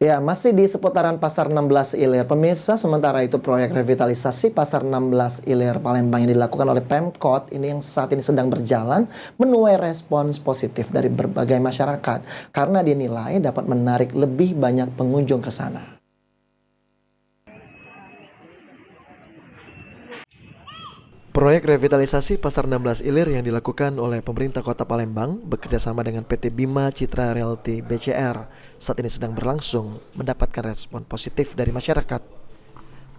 Ya, masih di seputaran Pasar 16 Ilir. Pemirsa, sementara itu proyek revitalisasi Pasar 16 Ilir Palembang yang dilakukan oleh Pemkot ini yang saat ini sedang berjalan menuai respons positif dari berbagai masyarakat karena dinilai dapat menarik lebih banyak pengunjung ke sana. Proyek revitalisasi Pasar 16 Ilir yang dilakukan oleh pemerintah Kota Palembang bekerjasama dengan PT Bima Citra Realty BCR saat ini sedang berlangsung mendapatkan respon positif dari masyarakat.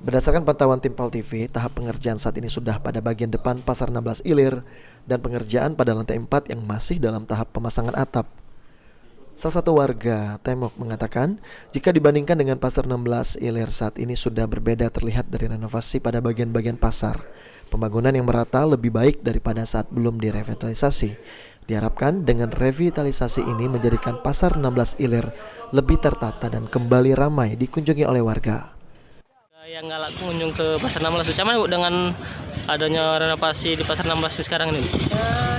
Berdasarkan pantauan tim PAL TV, tahap pengerjaan saat ini sudah pada bagian depan Pasar 16 Ilir dan pengerjaan pada lantai 4 yang masih dalam tahap pemasangan atap. Salah satu warga Temok mengatakan, jika dibandingkan dengan Pasar 16 Ilir saat ini sudah berbeda terlihat dari renovasi pada bagian-bagian pasar. Pembangunan yang merata lebih baik daripada saat belum direvitalisasi. Diharapkan dengan revitalisasi ini menjadikan Pasar 16 Ilir lebih tertata dan kembali ramai dikunjungi oleh warga. Yang nggak laku kunjung ke Pasar 16, sama Bu dengan adanya renovasi di Pasar 16 sekarang ini?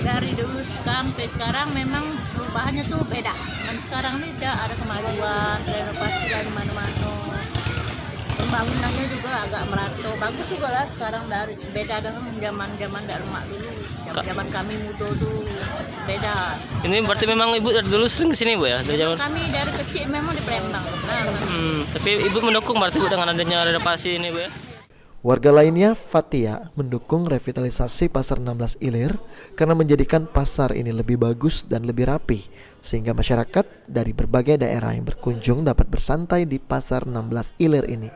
Dari dulu sampai sekarang memang perubahannya tuh beda. Dan sekarang ini ada kemajuan, renovasi dari mana-mana. Pembangunannya juga agak merata, bagus juga lah sekarang dari beda dengan zaman dari emak dulu, zaman kami muda tuh beda. Ini berarti memang Ibu dari dulu sering kesini Bu ya? Dari zaman kami dari kecil memang di Palembang. Tapi Ibu mendukung berarti Bu dengan adanya renovasi ini Bu ya? Warga lainnya, Fatia, mendukung revitalisasi Pasar 16 Ilir karena menjadikan pasar ini lebih bagus dan lebih rapi, sehingga masyarakat dari berbagai daerah yang berkunjung dapat bersantai di Pasar 16 Ilir ini.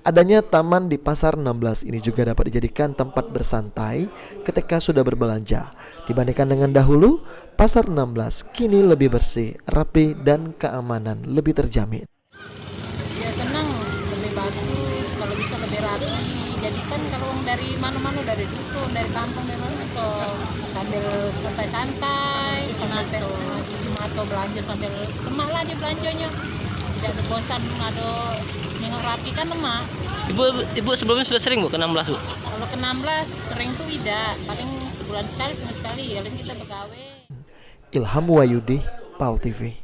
Adanya taman di Pasar 16 ini juga dapat dijadikan tempat bersantai ketika sudah berbelanja. Dibandingkan dengan dahulu, Pasar 16 kini lebih bersih, rapi, dan keamanan lebih terjamin. Ya senang, lebih bagus, kalau bisa lebih rapi. Jadi kan kalau dari mana-mana, dari dusun, dari kampung memang bisa sambil santai-santai, sambil cuci mata belanja sambil lemak lah di belanjanya. Tidak ada bosan, ada nengok rapi kan lemak. Ibu sebelumnya sudah sering Bu ke 16 Bu? Kalau ke 16 sering tuh tidak, paling sebulan sekali, seminggu sekali, paling kita begawe. Ilham Wayudi, PAL TV.